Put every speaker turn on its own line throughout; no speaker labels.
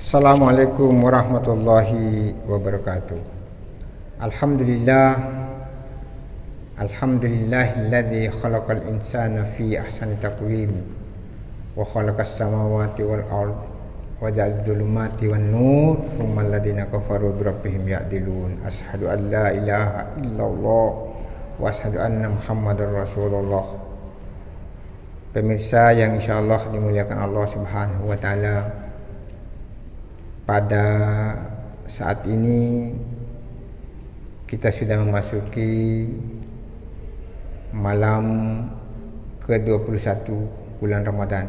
Assalamualaikum warahmatullahi wabarakatuh. Alhamdulillahilladzi khalaqal insana fi ahsani taqwim wa khalaqas samawati wal ard wa ja'al dhulumati wan nur thumma alladhina kafaru bi rabbihim ya'dilun. Asyhadu an la ilaha illallah wa asyhadu anna muhammadar rasulullah. Pemirsa yang insyaallah dimuliakan Allah Subhanahu wa taala, pada saat ini kita sudah memasuki malam ke-21 bulan Ramadan,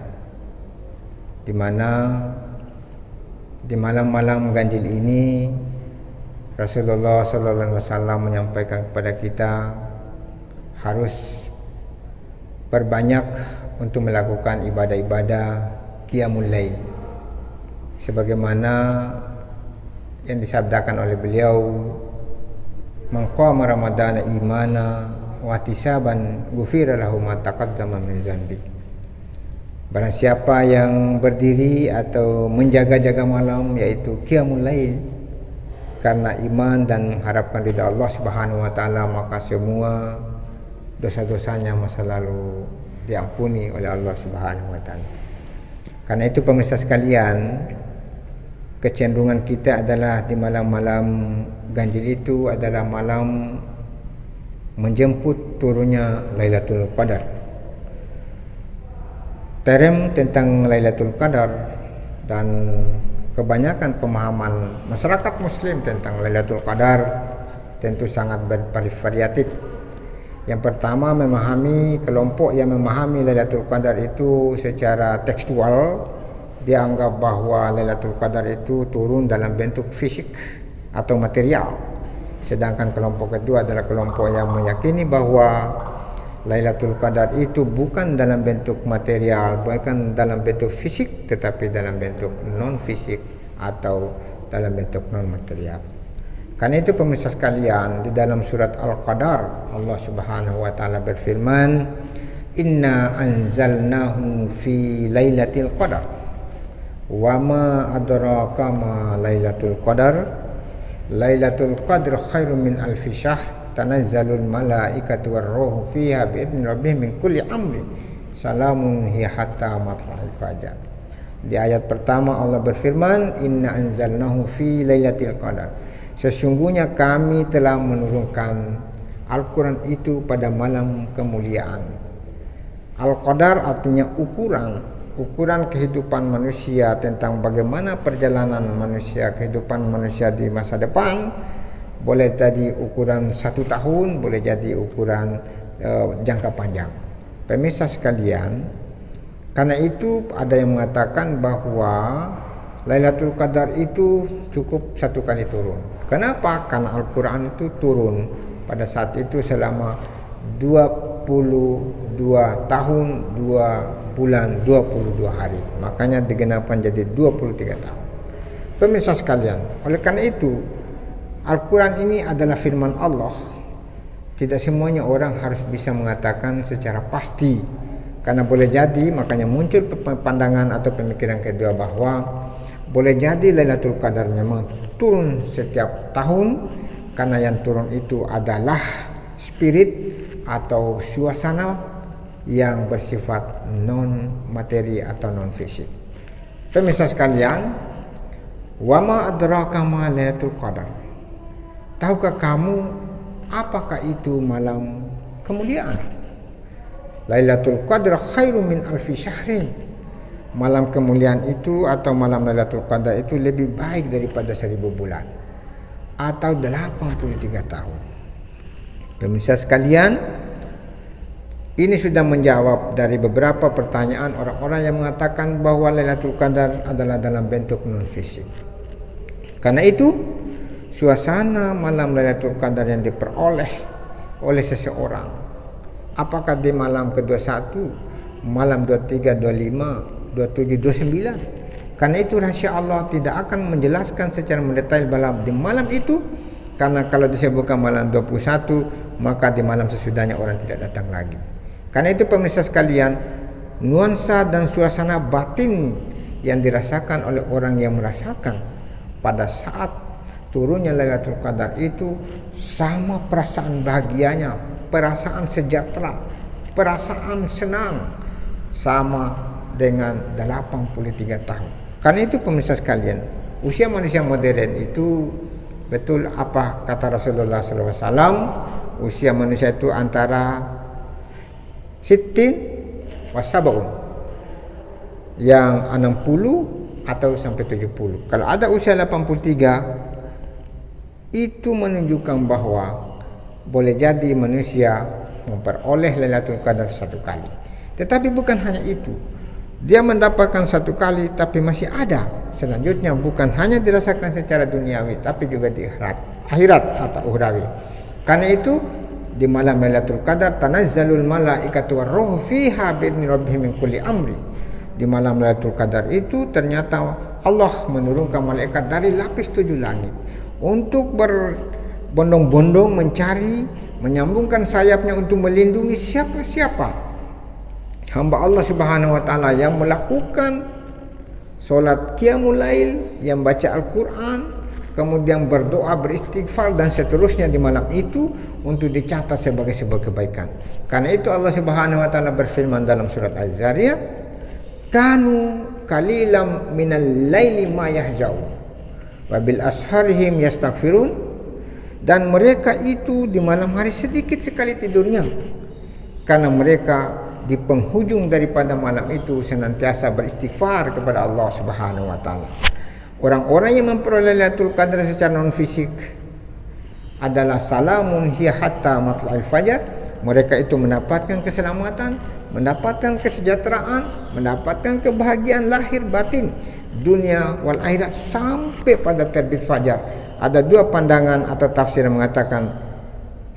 di mana di malam-malam ganjil ini Rasulullah SAW menyampaikan kepada kita harus berbanyak untuk melakukan ibadah-ibadah qiyamul lail, sebagaimana yang disabdakan oleh beliau, man qama ramadhana imana wa ihtisaban ghufira lahu ma taqaddama min dzanbi. Barang siapa yang berdiri atau menjaga-jaga malam, yaitu qiyamul lail, karena iman dan mengharapkan ridha Allah Subhanahu wa taala, maka semua dosa-dosanya masa lalu diampuni oleh Allah Subhanahu wa taala. Karena itu pemirsa sekalian, kecenderungan kita adalah di malam-malam ganjil itu adalah malam menjemput turunnya Lailatul Qadar. Term tentang Lailatul Qadar dan kebanyakan pemahaman masyarakat muslim tentang Lailatul Qadar tentu sangat bervariatif. Yang pertama, kelompok yang memahami Lailatul Qadar itu secara tekstual, dianggap bahwa Lailatul Qadar itu turun dalam bentuk fisik atau material. Sedangkan kelompok kedua adalah kelompok yang meyakini bahwa Lailatul Qadar itu bukan dalam bentuk material, bukan dalam bentuk fisik, tetapi dalam bentuk non fisik atau dalam bentuk non material. Karena itu pemirsa sekalian, di dalam surat Al-Qadar Allah Subhanahu wa taala berfirman, "Inna anzalnahu fi lailatul qadar wa ma adraka ma lailatul qadar lailatul qadr khairum min alfi syahr tanazzalul malaikatu warruhu fiha bi'idzni rabbihim min kulli amrin salamun hiya hatta matla'il fajar." Di ayat pertama Allah berfirman, "Inna anzalnahu fi lailatul qadar." Sesungguhnya kami telah menurunkan Al-Quran itu pada malam kemuliaan. Al-Qadar artinya ukuran kehidupan manusia, tentang bagaimana perjalanan manusia, kehidupan manusia di masa depan. Boleh jadi ukuran 1 tahun, boleh jadi ukuran jangka panjang. Pemirsa sekalian, karena itu ada yang mengatakan bahwa Lailatul Qadar itu cukup 1 kali turun. Kenapa? Karena Al-Quran itu turun pada saat itu selama 22 tahun, 2 bulan, 22 hari. Makanya digenapkan jadi 23 tahun. Pemirsa sekalian, oleh karena itu Al-Quran ini adalah firman Allah. Tidak semuanya orang harus bisa mengatakan secara pasti, karena boleh jadi, makanya muncul pandangan atau pemikiran kedua bahwa boleh jadi Lailatul Qadar memang turun setiap tahun, karena yang turun itu adalah spirit atau suasana yang bersifat non materi atau non fisik. Pemirsa sekalian, wa ma adraka ma Lailatul Qadar. Tahukah kamu apakah itu malam kemuliaan? Lailatul Qadar khairum min alfi syahrin. Malam kemuliaan itu atau malam Lailatul Qadar itu lebih baik daripada 1000 bulan atau 83 tahun. Pemirsa sekalian, ini sudah menjawab dari beberapa pertanyaan orang-orang yang mengatakan bahwa Lailatul Qadar adalah dalam bentuk non fisik. Karena itu, suasana malam Lailatul Qadar yang diperoleh oleh seseorang, apakah di malam ke-21, malam 23, 25, 27, 29, Karena itu rahasia Allah tidak akan menjelaskan secara mendetail di malam itu, karena kalau disebutkan malam 21 maka di malam sesudahnya orang tidak datang lagi. Karena itu pemirsa sekalian, nuansa dan suasana batin yang dirasakan oleh orang yang merasakan pada saat turunnya Lailatul Qadar itu sama perasaan bahagianya, perasaan sejahtera, perasaan senang, sama dengan 83 tahun. Karena itu pemirsa sekalian, usia manusia modern itu betul apa kata Rasulullah SAW, usia manusia itu antara sittin wasabun, yang 60 atau sampai 70. Kalau ada usia 83, itu menunjukkan bahwa boleh jadi manusia memperoleh Lailatul Qadar satu kali. Tetapi bukan hanya itu, dia mendapatkan satu kali tapi masih ada selanjutnya, bukan hanya dirasakan secara duniawi tapi juga di akhirat atau ukhrawi. Karena itu di malam Lailatul Qadar tanazzalul malaikatu warruhu fiha bi'izni rabbihim min kulli amri. Di malam Lailatul Qadar itu ternyata Allah menurunkan malaikat dari lapis 7 langit untuk berbondong-bondong mencari, menyambungkan sayapnya untuk melindungi siapa-siapa hamba Allah Subhanahu wa taala yang melakukan solat qiyamul lail, yang baca Al-Qur'an, kemudian berdoa, beristighfar dan seterusnya di malam itu untuk dicatat sebagai sebuah kebaikan. Karena itu Allah Subhanahu wa taala berfirman dalam surat Az-Zariyat, "Kanu qalilan minal laili ma yahja'un wa bil asharihim yastaghfirun." Dan mereka itu di malam hari sedikit sekali tidurnya, karena mereka di penghujung daripada malam itu senantiasa beristighfar kepada Allah Subhanahu wa taala. Orang-orang yang memperoleh Lailatul Qadar secara non fisik adalah salamun hiya hatta matla'il fajar. Mereka itu mendapatkan keselamatan, mendapatkan kesejahteraan, mendapatkan kebahagiaan lahir batin, dunia wal akhirat sampai pada terbit fajar. Ada dua pandangan atau tafsir yang mengatakan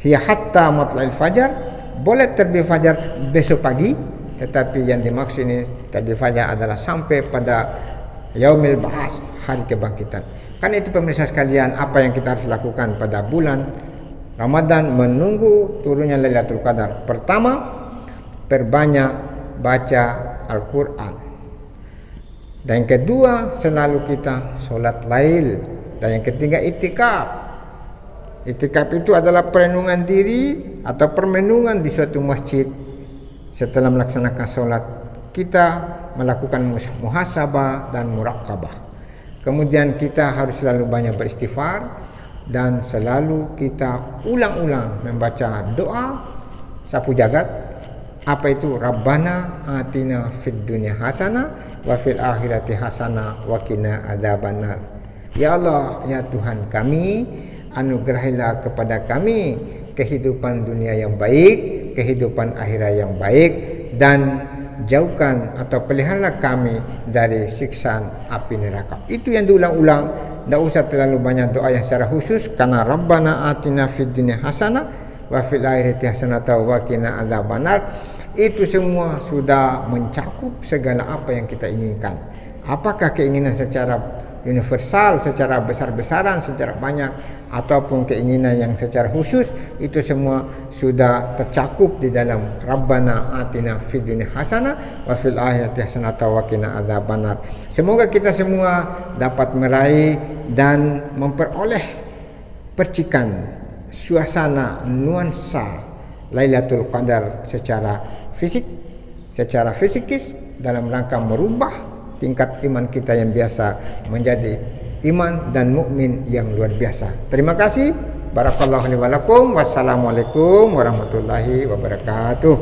hiya hatta matla'il fajar, boleh terbit fajar besok pagi, tetapi yang dimaksud ini terbit fajar adalah sampai pada yaumil ba'ats, hari kebangkitan. Karena itu pemirsa sekalian, apa yang kita harus lakukan pada bulan Ramadan menunggu turunnya Lailatul Qadar? Pertama, perbanyak baca Al-Quran. Dan yang kedua, selalu kita solat lail. Dan yang ketiga, itikaf. Itikaf itu adalah perenungan diri atau permenungan di suatu masjid. Setelah melaksanakan solat, kita melakukan muhasabah dan muraqabah. Kemudian kita harus selalu banyak beristighfar dan selalu kita ulang-ulang membaca doa sapu jagat. Apa itu? Rabbana atina fid dunya hasanah wa fil akhirati hasanah wa qina adzabannar. Ya Allah, ya Tuhan kami, anugerahilah kepada kami kehidupan dunia yang baik, kehidupan akhirat yang baik, dan jauhkan atau peliharalah kami dari siksaan api neraka. Itu yang diulang-ulang. Tidak usah terlalu banyak doa yang secara khusus, karena Rabbana atina fid dunya hasanah wa fil akhirati hasanah wa qina adzabannar. Itu semua sudah mencakup segala apa yang kita inginkan. Apakah keinginan secara universal, secara besar-besaran, secara banyak, ataupun keinginan yang secara khusus, itu semua sudah tercakup di dalam Rabbana atina fid dunya hasanah wa fil akhirati hasanah wa qina adzabannar. Semoga kita semua dapat meraih dan memperoleh percikan suasana nuansa Lailatul Qadar secara fisik, secara fisikis, dalam rangka merubah tingkat iman kita yang biasa menjadi iman dan mukmin yang luar biasa. Terima kasih. Barakallahu li wa lakum. Wassalamualaikum warahmatullahi wabarakatuh.